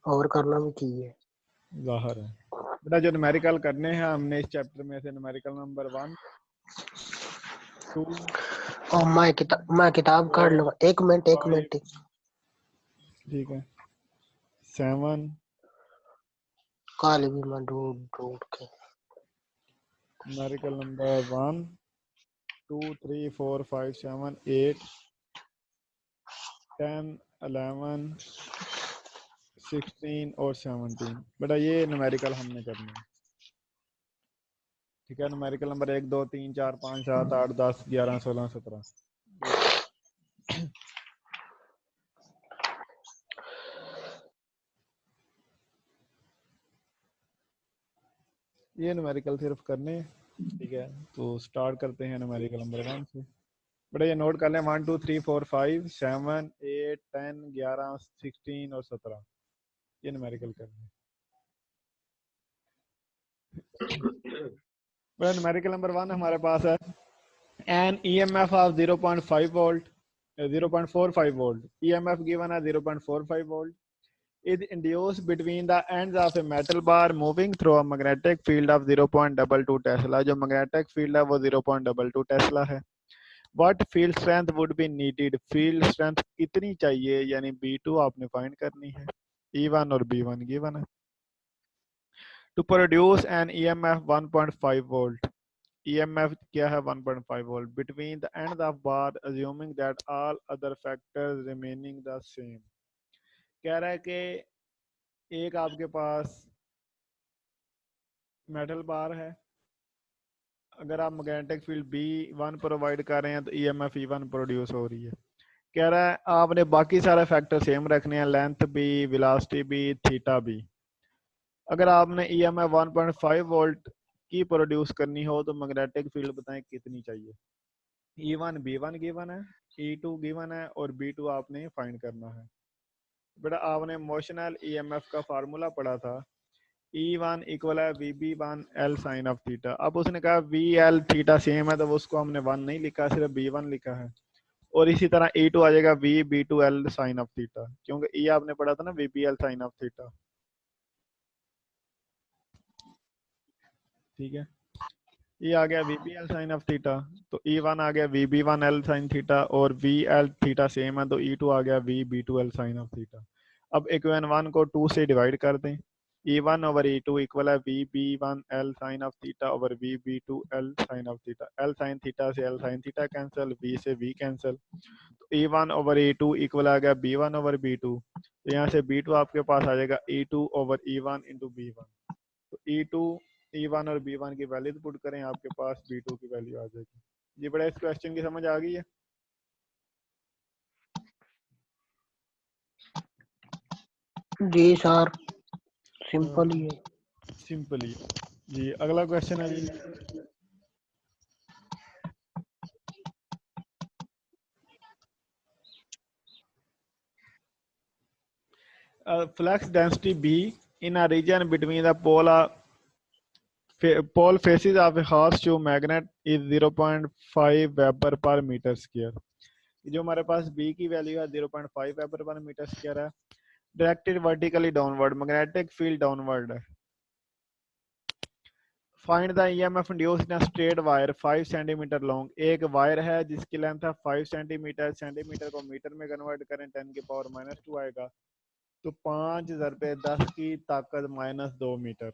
और करना भी चाहिए। जाहिर है बेटा। जो न्यूमेरिकल करने हैं हमने इस चैप्टर में से, न्यूमेरिकल नंबर 1 2 और 3 मैं किताब काट 4 लूंगा, एक मिनट एक 5 मिनट। ठीक है 7 कल भी मैं ढूंढ ढूंढ के। न्यूमेरिकल नंबर 1 2 3 4 5 7 8 10 11 16 और 17 बेटा ये न्यूमेरिकल हमने करने हैं। ठीक है न्यूमेरिकल नंबर 1 2 3 4 5 7 8 10 11 16 17 ये न्यूमेरिकल सिर्फ करने हैं। ठीक है तो स्टार्ट करते हैं न्यूमेरिकल नंबर 1 से। बेटा ये नोट कर लें 1 2 3 4 5 7 8 10 11 16 और 17 ये न्यूमेरिकल करने हैं। बेटा न्यूमेरिकल नंबर 1 हमारे पास है an EMF of 0.5 volt 0.45 volt EMF given as 0.45 volt is induced between the ends of a metal bar moving through a magnetic field of 0.22 Tesla। जो magnetic field है वो 0.22 Tesla है। What field strength would be needed? field strength कितनी चाहिए यानी B2 आपने find करनी है। E1 और B1 given है। To produce an EMF 1.5 volt EMF क्या है 1.5 volt between the ends of bar assuming that all other factors remaining the same। कह रहा है कि एक आपके पास मेटल बार है, अगर आप मैग्नेटिक फील्ड B1 प्रोवाइड कर रहे हैं तो EMF E1 प्रोड्यूस हो रही है। कह रहा है आपने बाकी सारे फैक्टर सेम रखने हैं, लेंथ भी, वेलोसिटी भी, थीटा भी। अगर आपने EMF 1.5 वोल्ट की प्रोड्यूस करनी हो तो मैग्नेटिक फील्ड बताएं कितनी चाहिए। E1 B1 गिवन है, E2 गिवन है और B2 आपने फाइंड करना है। बेटा आपने मोशनल EMF का फार्मूला पढ़ा था, E1 इक्वल है VB1 L sine of theta. अब उसने कहा VL थीटा सेम है तो उसको हमने 1 नहीं लिखा, सिर्फ B1 लिखा है। और इसी तरह E2 आ जाएगा VB2 L sine of theta, क्योंकि E आपने पढ़ा था ना VBL साइन ऑफ थीटा। ठीक है ये आ गया VBL साइन ऑफ थीटा, तो E1 आ गया VB1 L साइन थीटा और VL थीटा सेम है तो E2 आ गया VB2 L sine of theta. अब इक्वेशन 1 को 2 से डिवाइड कर दें। E1 ओवर E2 इक्वल है VB1 L sine of theta over VB2 L sine of theta. L sine theta से L sine theta cancel, V से V कैंसिल, तो E1 over E2 equal आ गया B1 over B2। तो यहाँ से B2 आपके पास आ जाएगा E2 over E1 into B1। तो E2 E1 और B1 की वैल्यू पुट करें, आपके पास B2 की वैल्यू आ जाएगी। जी बड़ा इस क्वेश्चन की समझ आ गई है? जी सर, सिंपल ही है। सिंपल ही जी। अगला क्वेश्चन है जी, flux density B in a region between the pole faces of a horseshoe magnet is 0.5 weber per metre square. जो हमारे पास B की वैल्यू है 0.5 वेबर पर मीटर स्क्वायर है। Directed vertically downward, magnetic field downward है। Find the EMF induced in straight wire 5 centimetre long. एक wire है जिसकी length है 5 सेंटीमीटर, सेंटीमीटर को मीटर में कन्वर्ट करें 10 की पावर -2 आएगा, तो 5 ज़रबे 10 की ताकत -2 metre.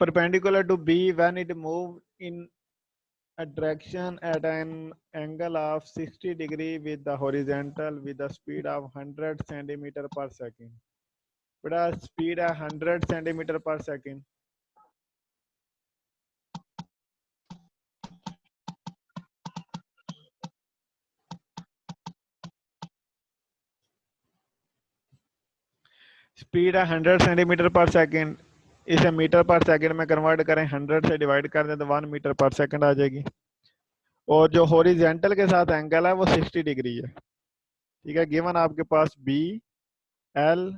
Perpendicular to B when it move in a direction at an angle of 60 degree with the horizontal with the speed of 100 centimeter per second। बेटा स्पीड है 100 सेंटीमीटर पर सेकंड। स्पीड है 100 सेंटीमीटर पर second, इसे metre पर second में convert करें, 100 से डिवाइड कर दें तो 1 मीटर पर सेकंड आ जाएगी। और जो हॉरिजॉन्टल के साथ एंगल है वो 60 डिग्री है। ठीक है गिवन आपके पास B L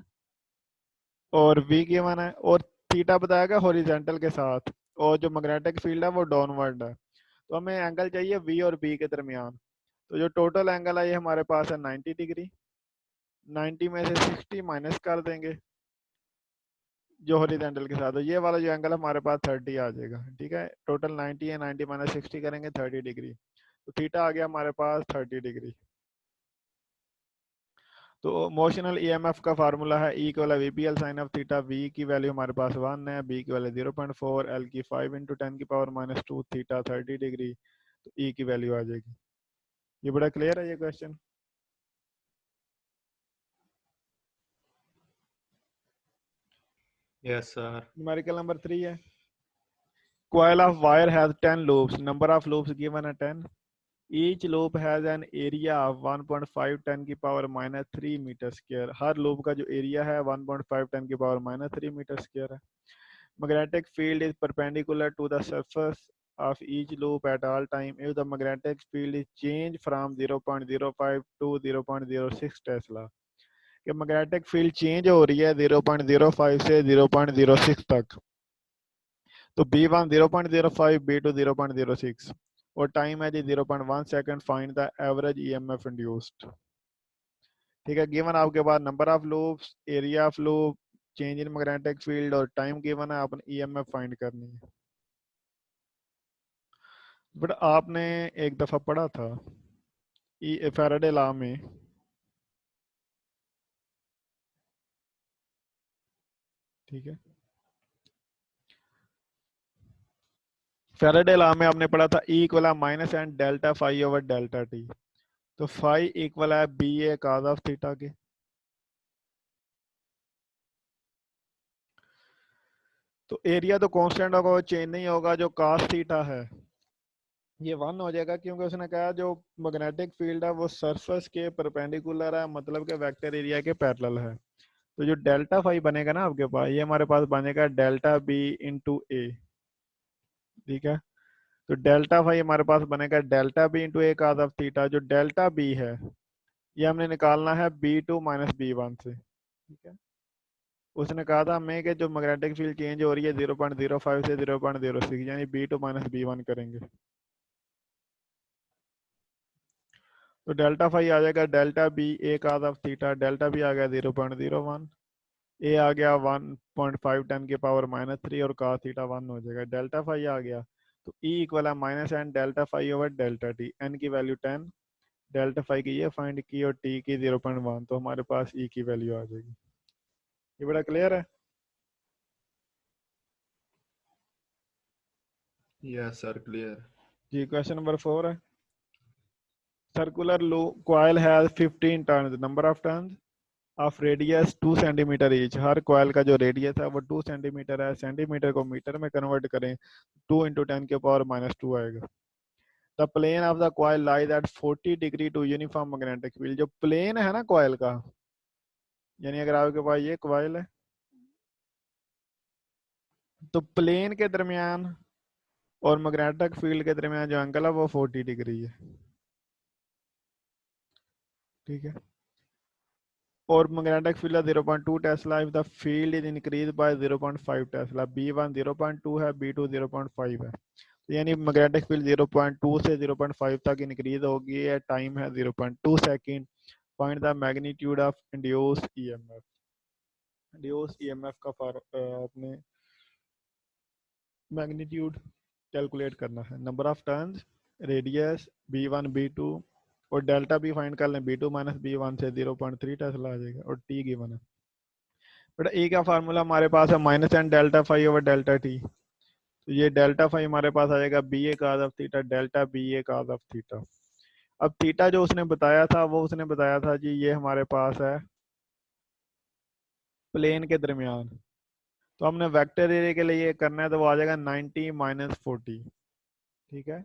और V गिवन है और थीटा बताएगा हॉरिजॉन्टल के साथ, और जो मैग्नेटिक फील्ड है वो डाउनवर्ड है। तो हमें एंगल चाहिए V और B के दरमियान। तो जो टोटल एंगल है ये हमारे पास है 90 डिग्री। 90 में से 60 माइनस कर देंगे जो हॉरिजॉन्टल के साथ हो, ये वाला जो एंगल हमारे पास 30 आ जाएगा। ठीक है, टोटल 90 है, 90 माइनस 60 करेंगे 30 डिग्री, तो थीटा आ गया हमारे पास 30 डिग्री। तो मोशनल ईएमएफ का फार्मूला है E equal V P L sine of theta. V की वैल्यू हमारे पास 1 है, B की वैल्यू 0.4, L की 5 इंटू 10 की पावर -2, थीटा 30 डिग्री, तो E की वैल्यू आ जाएगी। ये बड़ा क्लियर है ये question. Yes sir. Numerical number 3 है, coil of wire has 10 loops, number of loops given are 10, each loop has an area of 1.5 10 की पावर -3 मीटर स्क्वायर। हर लूप का जो एरिया है 1.5 10 की पावर -3 मीटर स्क्वायर है। magnetic field is perpendicular to the surface of each loop at all time if the magnetic field is changed from 0.05 to 0.06 Tesla. कि magnetic field change हो रही है 0.05 से 0.06 तक, तो B1 0.05, B2 0.06 और टाइम है जी 0.1 सेकंड। Find the average EMF induced. ठीक है, गिवन आपके पास number of loops, area of loop, change in magnetic field और टाइम गिवन है, आपने ईएमएफ फाइंड करनी है। बट आपने एक दफा पढ़ा था फैराडे लॉ में, ठीक है, फैराडे लॉ में आपने पढ़ा था E इक्वल है minus N delta phi over delta T. तो फाई इक्वल है B A cos of theta के। तो एरिया तो कांस्टेंट होगा, वो चेंज नहीं होगा। जो कास थीटा है ये 1 हो जाएगा, क्योंकि उसने कहा जो मैग्नेटिक फील्ड है वो सरफेस के परपेंडिकुलर है, मतलब के वेक्टर एरिया के पैरेलल है। तो जो डेल्टा फाई बनेगा ना आपके पास, ये हमारे पास बनेगा डेल्टा बी इंटू ए। ठीक है, तो डेल्टा फाई हमारे पास बनेगा delta B into A cos of theta. जो डेल्टा बी है ये हमने निकालना है B2 माइनस B1 से। ठीक है, उसने कहा था हमें कि जो मैग्नेटिक फील्ड चेंज हो रही है 0.05 से 0.06, यानी B2 माइनस B1 करेंगे, तो डेल्टा फाई आ जाएगा delta B A cos of theta. Delta B आ गया 0.01, ए आ गया 1.5 10 की पावर -3 और कास थीटा 1 हो जाएगा। डेल्टा फाई आ गया, तो ई इक्वल है minus N delta phi over delta T. N की वैल्यू 10, डेल्टा फाई की ये फाइंड की और टी की 0.1, तो हमारे पास ई की वैल्यू आ जाएगी। ये बड़ा क्लियर है। Yes sir, clear. जी, क्वेश्चन नंबर 4 है, circular coil has 15 turns, number of turns of radius 2 centimetre each. Her coil का जो रेडियस है वो 2 सेंटीमीटर है। सेंटीमीटर को मीटर में कन्वर्ट करें, 2 इंटू 10 के पावर -2 आएगा। The plane of the coil lies at 40 degree to uniform magnetic field. जो प्लेन है ना कॉयल का, यानी अगर आपके पास ये कॉयल है तो प्लेन के दरमियान और मैग्नेटिक फील्ड के दरमियान जो एंगल है वो 40 डिग्री है। ठीक है, और मैग्नेटिक फील्ड है 0.2 Tesla if the field is increase by 0.5 Tesla. B1 0.2 है, B2 0.5 है, तो यानी मैग्नेटिक फील्ड 0.2 से 0.5 तक इंक्रीज होगी है। टाइम है 0.2 second. Find the magnitude of induced EMF. Induced EMF का अपने मैग्नीट्यूड कैलकुलेट करना है। Number of turns, radius B1 B2 और डेल्टा भी फाइंड कर लें। B2 माइनस B1 से 0.3 टेस्ला आ जाएगा और टी गिवन है। बेटा ए का फार्मूला हमारे पास है minus N delta phi over delta T. तो ये डेल्टा फाई हमारे पास आ जाएगा B A cos of theta, delta B A cos of theta. अब थीटा जो उसने बताया था वो उसने बताया था जी ये हमारे पास है प्लेन के दरमियान। तो हमने वेक्टर एरिया के लिए ये करना है, तो वो आ जाएगा 90 माइनस 40। ठीक है,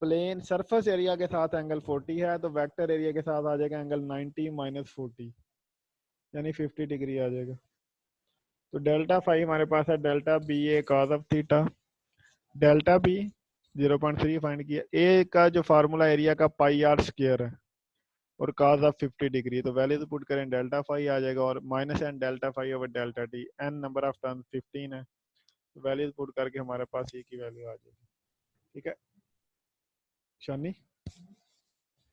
प्लेन सरफेस एरिया के साथ एंगल 40 है, तो वेक्टर एरिया के साथ आ जाएगा एंगल 90 माइनस 40, यानी 50 डिग्री आ जाएगा। तो डेल्टा फाई हमारे पास है delta B A cos of theta, delta B 0.3 find किया। ए का जो फार्मूला एरिया का पाई आर स्क्वायर है और काज ऑफ 50 डिग्री, तो वैल्यू पुट करें डेल्टा फाई आ जाएगा और minus N delta phi over delta T. N number of turn 15 है, तो वैल्यू पुट करके हमारे पास ए की वैल्यू आ जाएगी। ठीक है, शानी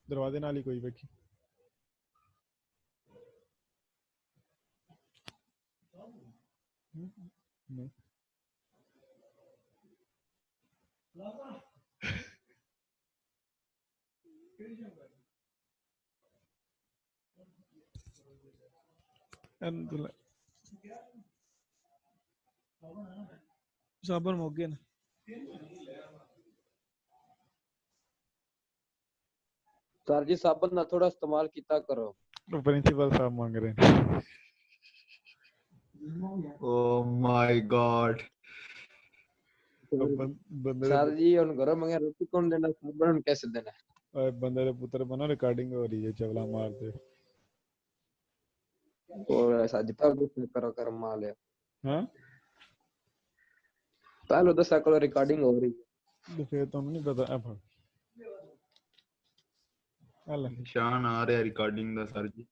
दरवाजे नाल ही कोई बैठी। नहीं। साबन हो गया ना। सर जी साबन ना थोड़ा इस्तेमाल किया करो। तो प्रिंसिपल साहब मांग रहे हैं। Oh my God. बंदे सर जी उन घरों में रोटी कौन देना, साबन कैसे देना? बंदे दे पुत्र बनो, रिकॉर्डिंग हो रही है, चवला मार दे। और ऐसा जितना कुछ करो कर मार ले। हाँ पहले तो करो रिकॉर्डिंग हो रही है। तो फिर तुम नहीं पता अब निशान आ रहा है रिकॉर्डिंग दा सर जी।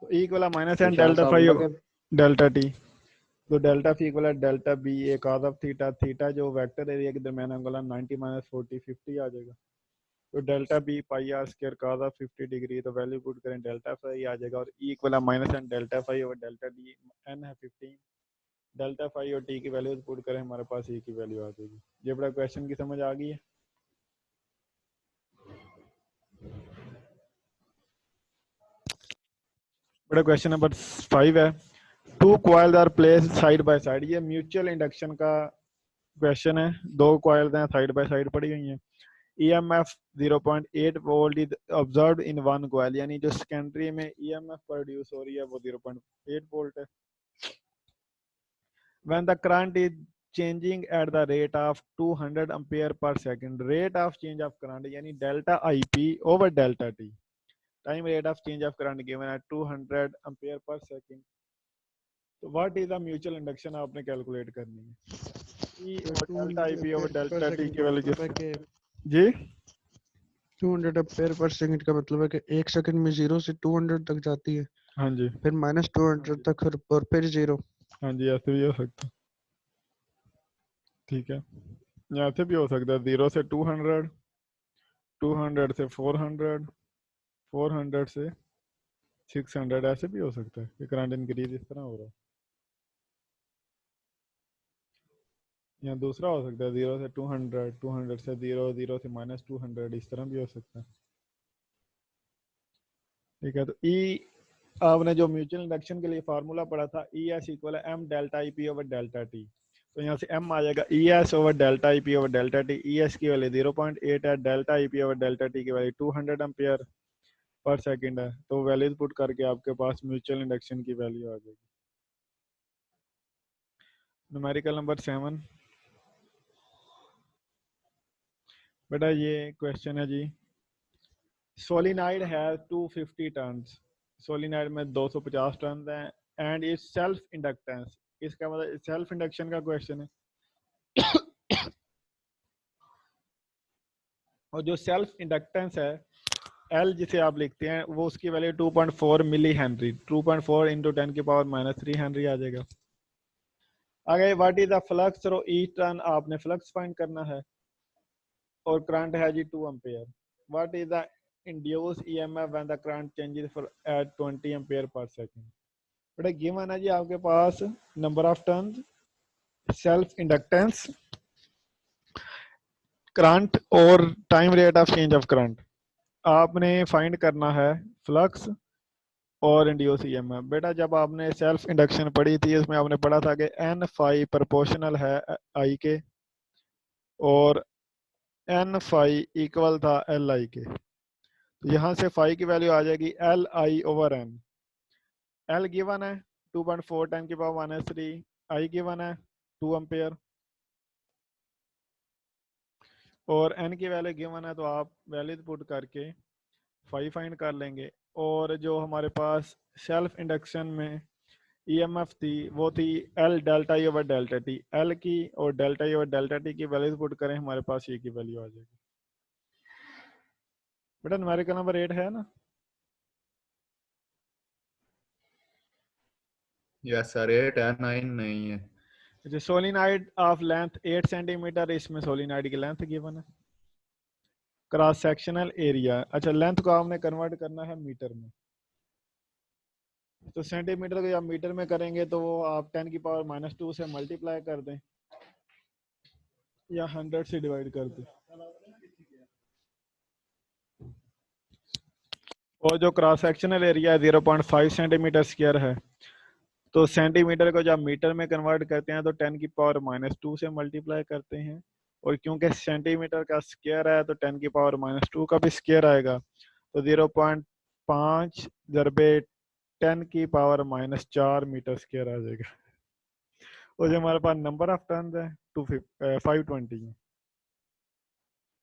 तो इक्वल है माइनस एन निशान डेल्टा साहब फाइव लगे डेल्टा टी। तो डेल्टा फी इक्वल है delta B A cos of theta. Theta जो वेक्टर एरिया के दरमियान एंगल है 90 माइनस 40 50 आ जाएगा। तो delta B pi R square cos of 50 degree, तो वैल्यू पुट करें डेल्टा फाई आ जाएगा। और ई इक्वल है माइनस एन डेल्टा फाई और डेल्टा डी एन है 15। डेल्टा फाई और टी की वैल्यू पुट करें, हमारे पास ई की वैल्यू आ जाएगी। ये बड़ा क्वेश्चन की समझ आ गई है। बड़ा क्वेश्चन नंबर 5 है। Two coils are placed side by side. ये म्यूचुअल इंडक्शन का क्वेश्चन है। दो कॉइल्स हैं साइड बाय साइड पड़ी हुई हैं। EMF 0.8 volt is observed in one coil, यानी जो सेकेंडरी में EMF प्रोड्यूस हो रही है वो 0.8 वोल्ट है। When the current is changing at the rate of 200 ampere per second, rate of change of current यानी delta IP over delta T, time rate of change of current given at 200 ampere per second. तो what is the mutual induction आपने calculate करनी है। E और delta IP over delta T की value जी 200 ampere per second का मतलब है कि एक सेकंड में 0 से 200 तक जाती है, हाँ जी फिर -200 तक और फिर 0। हाँ जी ऐसे भी हो सकता है। ठीक है, यहाँ से भी हो सकता है 0 से 200, 200 से 400, 400 से 600, ऐसे भी हो सकता है कि करंट इंक्रीज इस तरह हो रहा है। यहाँ दूसरा हो सकता है 0 से 200, 200 से 0, 0 से -200, इस तरह भी हो सकता है। ठीक है, तो ई आपने जो म्यूचुअल इंडक्शन के लिए फार्मूला पढ़ा था, ई एस इक्वल है M delta E P over delta T. तो यहाँ से एम आ जाएगा E S over delta E P over delta T. E S की वैल्यू 0.8 है, delta E P over delta T की वैल्यू 200 एम्पियर पर सेकंड है। तो वैल्यूज पुट करके आपके पास म्यूचुअल इंडक्शन की वैल्यू आ जाएगी। न्यूमेरिकल नंबर 7 बेटा ये क्वेश्चन है जी। सोलिनाइड हैज 250 टर्न्स, सोलिनाइड में 250 टर्न्स हैं एंड इज सेल्फ इंडक्टेंस। इसका मतलब सेल्फ इंडक्शन का क्वेश्चन है। और जो सेल्फ इंडक्टेंस है एल जिसे आप लिखते हैं वो उसकी value 2.4 milli henry, 2.4 into 10⁻³ henry आ जाएगा। आगे what is the flux through each turn, आपने फ्लक्स फाइंड करना है। और करंट है जी 2 ampere. What is the induce EMF when the current changes at 20 ampere per second. बेटा गिवन है जी आपके पास number of turns, self inductance, current और time rate of change of current. आपने फाइंड करना है फ्लक्स और इंड्यूस EMF। बेटा जब आपने सेल्फ इंडक्शन पढ़ी थी उसमें आपने पढ़ा था कि N फाई प्रोपोर्शनल है I के और N फाई इक्वल था Li के। तो यहाँ से फाई की वैल्यू आ जाएगी Li over N। L given है 2.4 10⁻³ I गिवन है 2 एम्पियर और N की वैल्यू गिवन है, तो आप वैल्यू पुट करके फाई फाइंड कर लेंगे। और जो हमारे पास सेल्फ इंडक्शन में EMF थी वो थी L delta E over delta T. L की और delta E over delta T की वैल्यूज पुट करें, हमारे पास ये की वैल्यू आ जाएगी। बेटा न्यूमेरिकल नंबर 8 है ना। यस सर 8 है 9 नहीं है। अच्छा सोलिनाइड ऑफ लेंथ 8 सेंटीमीटर, इसमें सोलिनाइड की लेंथ गिवन है। क्रॉस सेक्शनल एरिया, अच्छा लेंथ को आपने कन्वर्ट करना है मीटर में। तो सेंटीमीटर को जब मीटर में करेंगे तो वो आप 10⁻⁻² से मल्टीप्लाई कर दें या 100 से डिवाइड कर दें। और जो क्रॉस सेक्शनल एरिया है 0.5 सेंटीमीटर स्क्वायर है, तो सेंटीमीटर को जब मीटर में कन्वर्ट करते हैं तो 10⁻⁻² से मल्टीप्लाई करते हैं, और क्योंकि सेंटीमीटर का स्क्वायर है तो 10⁻⁻² का भी स्क्वायर आएगा, तो 0.5 ज़रबे 10⁻⁻4 मीटर स्क्वायर आ जाएगा। और जो हमारे पास नंबर ऑफ टर्न्स है 520 है।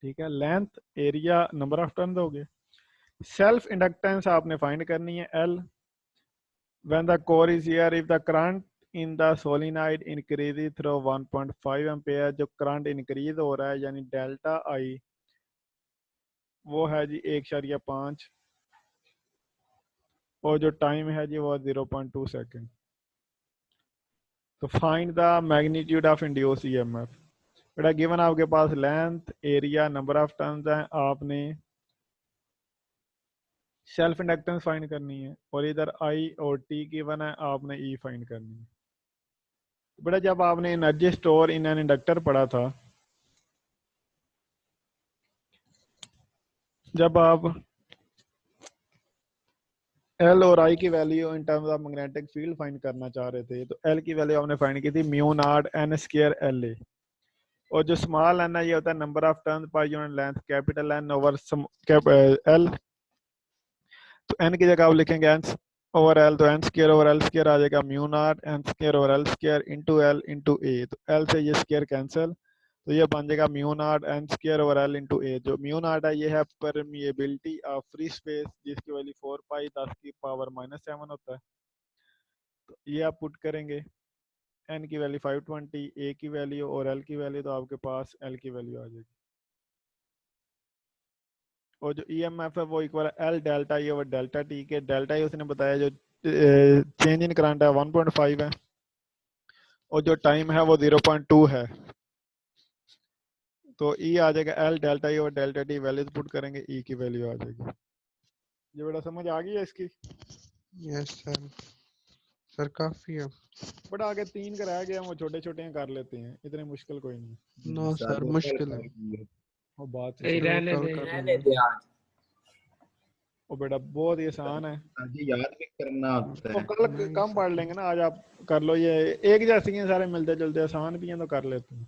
ठीक है, length, area, number of turns हो गए। सेल्फ इंडक्टेंस आपने फाइंड करनी है L when the core is here if the current in the solenoid increases through 1.5 ampere. जो करंट इंक्रीज हो रहा है यानी डेल्टा आई वो है जी 1.5, और जो टाइम है जी वो 0.2 सेकेंड। तो find the magnitude of induce EMF. बेटा गिवन आपके पास length, area, number of turns हैं, आपने सेल्फ इंडक्टेंस फाइंड करनी है, और इधर आई और टी गिवन है, आपने ई फाइंड करनी है। बेटा जब आपने energy store in an inductor पढ़ा था, जब आप एल और आई की value in terms of magnetic field find करना चाह रहे थे, तो एल की वैल्यू आपने फाइंड की थी mu naught N square L A, और जो स्मॉल एन है ये होता है number of turn per unit length, capital N over L. तो एन की जगह आप लिखेंगे एन ओवर एल, तो N square over L square आ जाएगा mu naught N square over L square into L into A. तो एल से ये स्क्वायर कैंसिल, तो ये बन जाएगा mu naught N square over L into A. जो म्यू नॉट है ये है परमिएबिलिटी ऑफ फ्री स्पेस, जिसकी वैल्यू 4 पाई 10⁻⁻7 होता है। तो ये आप पुट करेंगे, एन की वैल्यू 520, ए की वैल्यू और एल की वैल्यू, तो आपके पास एल की वैल्यू आ जाएगी। और जो ईएमएफ है वो इक्वल है L delta E over delta T के। डेल्टा ई उसने बताया जो चेंज इन करंट है 1.5 है, और जो टाइम है वो 0.2 है। तो ई आ जाएगा L delta E over delta T, values put करेंगे, ई की वैल्यू आ जाएगी। ये बड़ा समझ आ गई है इसकी? यस सर, सर काफी है। बट आगे 3 का रह गया, वो छोटे छोटे कर लेते हैं, इतने मुश्किल कोई नहीं। नो सर मुश्किल है, वो बात नहीं, तो रहने कल दे, कर रहने लेंगे। दे आज। वो बेटा बहुत ही आसान है, ये याद भी करना होता तो है। कल नहीं कम सर। पढ़ लेंगे ना, आज आप कर लो। ये एक जैसे ही हैं सारे, मिलते जुलते आसान भी हैं तो कर लेते हैं।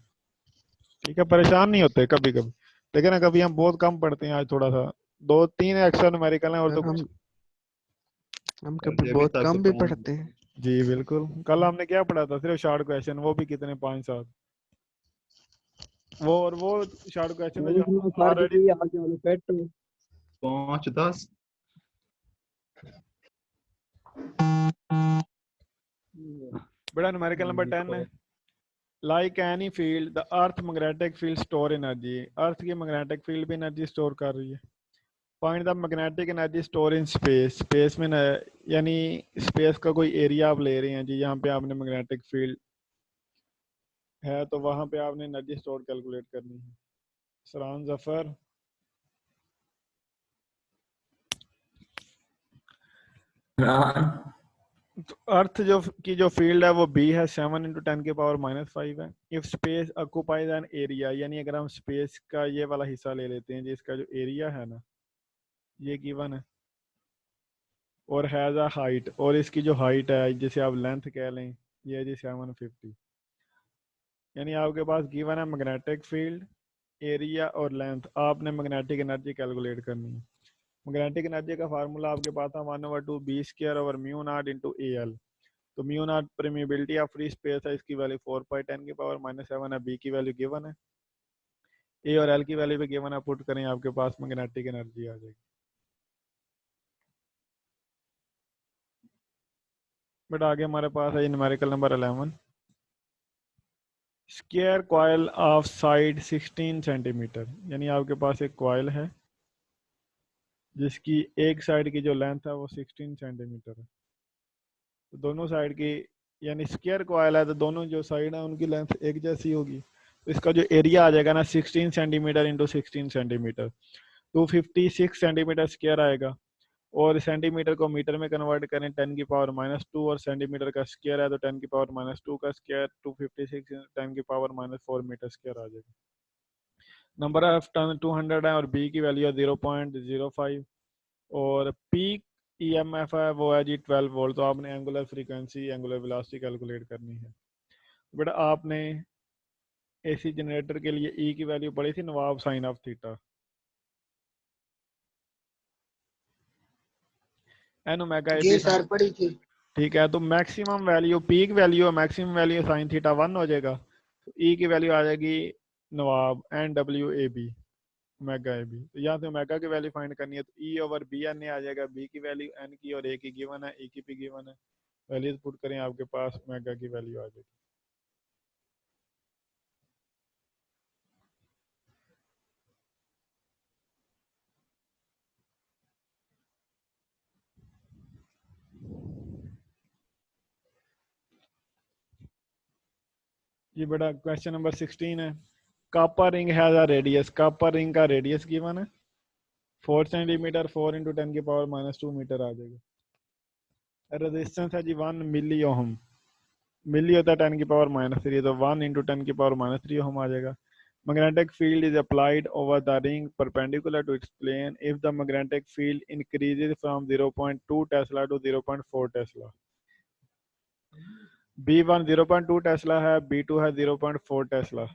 ठीक है, परेशान नहीं होते कभी कभी, लेकिन ना कभी हम बहुत कम पढ़ते हैं। आज थोड़ा सा 2-3 एक्स्ट्रा न्यूमेरिकल हैं और तो सर कुछ। हम कभी ये भी बहुत सबसे कम भी कम पढ़ते हैं। जी बिल्कुल, कल हमने क्या पढ़ा था? सिर्फ शॉर्ट क्वेश्चन, वो भी कितने 5-7। वो और वो शॉर्ट क्वेश्चन थे जो ऑलरेडी 5-10 बड़ा न्यूमेरिकल नंबर 10 है। Like any field the earth magnetic field store energy. Earth की मैग्नेटिक फील्ड भी एनर्जी स्टोर कर रही है। Find the magnetic energy store in space. Space में यानी स्पेस का कोई एरिया आप ले रहे हैं जी, यहाँ पे आपने मैग्नेटिक फील्ड है तो वहां पे आपने एनर्जी स्टोर कैलकुलेट करनी है। सरान जफर, तो अर्थ जो फील्ड है वो बी है 7 × 10⁻⁻5 है। If space occupies an area, यानी अगर हम स्पेस का ये वाला हिस्सा ले लेते हैं जिसका जो एरिया है ना ये गिवन है, और हैज अ हाइट, और इसकी जो हाइट है जिसे आप लेंथ कह लें ये है जी 750। यानी आपके पास गिवन है मैग्नेटिक फील्ड, एरिया और लेंथ, आपने मैग्नेटिक एनर्जी कैलकुलेट करनी है। मैग्नेटिक एनर्जी का फार्मूला आपके पास था 1/2 b² over mu naught into A L. तो mu naught permeability of free space है, इसकी वैल्यू 4 पाई 10⁻⁻7 है। बी की वैल्यू गिवन है, ए और एल की वैल्यू भी गिवन है, पुट करें आपके पास मैग्नेटिक एनर्जी आ जाएगी। बट आगे हमारे पास है numerical number 11। Square coil of side 16 centimetre. यानी आपके पास एक कॉइल है जिसकी एक साइड की जो लेंथ है वो 16 सेंटीमीटर है। तो दोनों साइड की, यानी स्क्वायर कॉइल है तो दोनों जो साइड है उनकी लेंथ एक जैसी होगी। तो इसका जो एरिया आ जाएगा ना 16 centimetre into 16 centimetre, 256 centimetre square आएगा। और सेंटीमीटर को मीटर में कन्वर्ट करें 10⁻², और सेंटीमीटर का स्क्वायर है तो 10⁻² का स्क्वायर 256 10⁻⁴ मीटर स्क्वायर आ जाएगा। नंबर ऑफ टर्न 200 है और बी की वैल्यू है 0.05 और पीक ईएमएफ है वो है जी 12 वोल्ट। तो आपने angular frequency angular velocity calculate करनी है। बेटा आपने एसी जनरेटर के लिए ई की वैल्यू पढ़ी थी नवाब sine of theta, N omega A जी बी सर साइन, पढ़ी थी। ठीक है। तो मैक्सिमम वैल्यू पीक वैल्यू और मैक्सिमम वैल्यू साइन थीटा 1 हो जाएगा। तो ई की वैल्यू आ जाएगी नवाब N W A B omega A B. तो यहाँ से ओमेगा की वैल्यू फाइंड करनी है तो ई ओवर बी एन आ जाएगा। बी की वैल्यू एन की और ए की गिवन है, ई की भी गिवन है। वैल्यूज पुट करें आपके पास ओमेगा की वैल्यू आ जाएगी। ये बेटा क्वेश्चन नंबर 16 है। Copper ring has a radius, copper ring का रेडियस गिवन है 4 सेंटीमीटर, 4 इंटू 10⁻² मीटर आ जाएगा। रेजिस्टेंस है जी 1 मिली ओहम, मिली होता है 10⁻³ तो 1 इंटू 10⁻³ ओहम आ जाएगा। Magnetic field is applied over the ring perpendicular to its plane if the magnetic field increases from 0.2 Tesla to 0.4 Tesla. B1 0.2 Tesla है, B2 है 0.4 Tesla.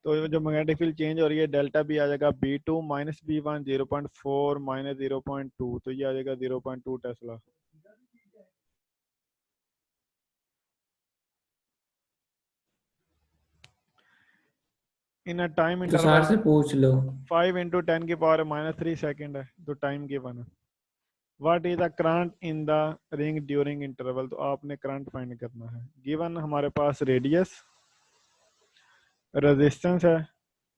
तो जो मैग्नेटिक फील्ड चेंज हो रही है डेल्टा बी आ जाएगा B2 minus B1 0.4 minus 0.2 तो ये आ जाएगा 0.2 टेस्ला। इन अ टाइम तो सर से इंटरवल पूछ लो। 5 इंटू 10⁻³ सेकेंड है तो टाइम गिवन है। What is the current in the ring during interval, तो आपने करंट फाइंड करना है। गिवन हमारे पास रेडियस, रेजिस्टेंस है,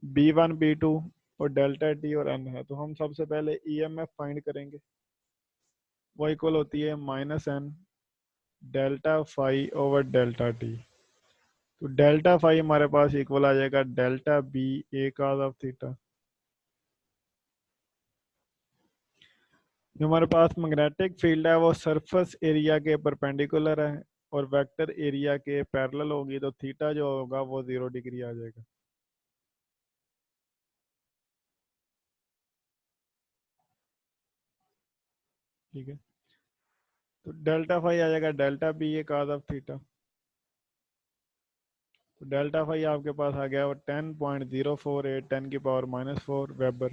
B1 B2 और डेल्टा टी और एन है। तो हम सबसे पहले ईएमएफ फाइंड करेंगे, वो इक्वल होती है -n delta phi over delta T. तो डेल्टा फाई हमारे पास इक्वल आ जाएगा delta B A cos of theta. जो हमारे पास मैग्नेटिक फील्ड है वो सरफेस एरिया के परपेंडिकुलर है और वेक्टर एरिया के पैरेलल होगी तो थीटा जो होगा वो 0 डिग्री आ जाएगा। ठीक है, तो डेल्टा फाई आ जाएगा delta B A cos of theta. तो डेल्टा फाई आपके पास आ गया वो 10.048 10⁻⁴ वेबर।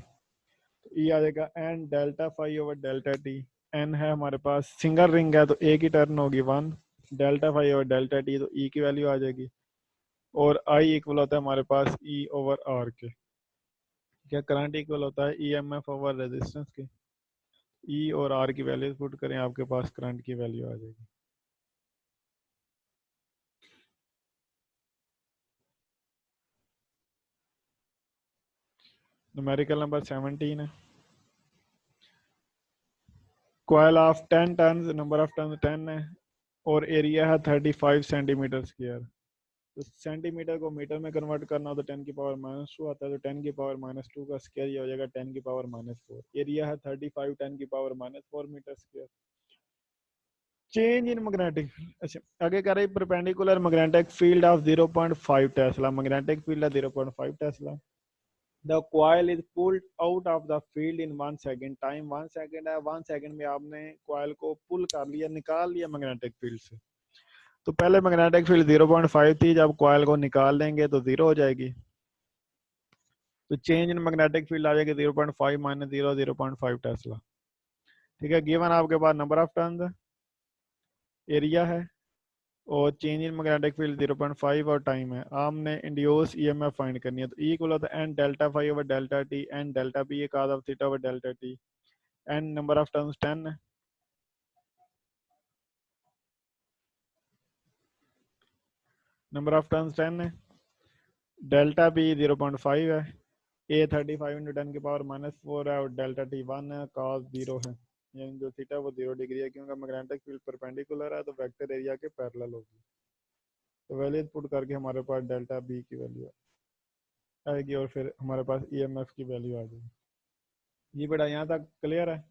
तो ई आ जाएगा N delta phi over delta T. N है हमारे पास, सिंगल रिंग है तो ए की टर्न होगी 1, delta phi over delta T तो ई की वैल्यू आ जाएगी। और आई इक्वल होता है हमारे पास ई ओवर आर के। क्या करंट इक्वल होता है ईएमएफ ओवर रेजिस्टेंस के। ई और आर की वैल्यूज पुट करें आपके पास करंट की वैल्यू आ जाएगी। न्यूमेरिकल नंबर 17 है। Coil of 10 turns, number of turns 10 है और एरिया है 35 सेंटीमीटर स्क्वायर। तो सेंटीमीटर को मीटर में कन्वर्ट करना हो तो 10⁻⁻² आता है तो 10⁻² का स्क्वायर ये हो जाएगा 10⁻⁴। एरिया है 35 10⁻⁴ metre square. Change in magnetic, अच्छा आगे कह रहे हैं perpendicular magnetic field of 0.5 tesla. Magnetic field है 0.5 tesla. The coil is pulled out of the field in 1 second. Time 1 second है, 1 सेकंड में आपने कॉइल को पुल कर लिया, निकाल लिया मैग्नेटिक फील्ड से। तो पहले मैग्नेटिक फील्ड 0.5 थी, जब कॉइल को निकाल देंगे तो 0 हो जाएगी। तो चेंज इन मैग्नेटिक फील्ड आ जाएगी 0.5 माइनस 0 0.5 टेस्ला। ठीक है, गिवन आपके पास नंबर ऑफ टर्न्स है, एरिया है और चेंज इन मैग्नेटिक फील्ड 0.5 और टाइम है। आपने इंड्यूस ईएमएफ फाइंड करनी है तो ई इक्वल होता है N delta phi over delta T, N delta B cos of theta over delta T. N number of turns 10 है, नंबर ऑफ टर्न्स 10 है, डेल्टा बी 0.5 है, ए 35 इंटू 10⁻⁴ है और डेल्टा टी 1 है, कॉस 0 है, यानी जो थीटा वो 0 डिग्री है क्योंकि मैग्नेटिक फील्ड परपेंडिकुलर है तो वेक्टर एरिया के पैरेलल होगी। तो वैल्यूज पुट करके हमारे पास डेल्टा बी की वैल्यू आएगी और फिर हमारे पास ईएमएफ की वैल्यू आ जाएगी। ये बेटा यहाँ तक क्लियर है।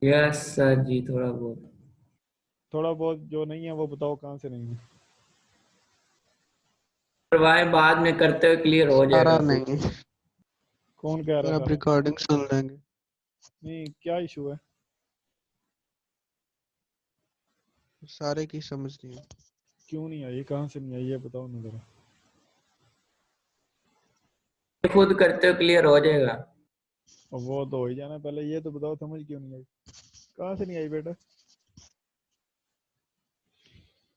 यस सर जी, थोड़ा बहुत। थोड़ा बहुत जो नहीं है वो बताओ कहाँ से नहीं है। करवाएं, बाद में करते हुए क्लियर हो सारा जाएगा नहीं, कौन कह रहा फिर है आप सारा? रिकॉर्डिंग सुन लेंगे। नहीं, क्या इशू है? सारे की समझ नहीं है। क्यों नहीं आई, कहाँ से नहीं आई ये बताओ ना जरा। खुद करते हुए क्लियर हो जाएगा। अब वो तो हो ही जाना, पहले ये तो बताओ समझ क्यों नहीं आई, कहाँ से नहीं आई बेटा?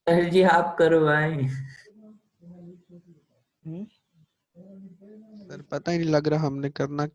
सर जी आप करवाएं। हम्म? सर पता ही नहीं लग रहा हमने करना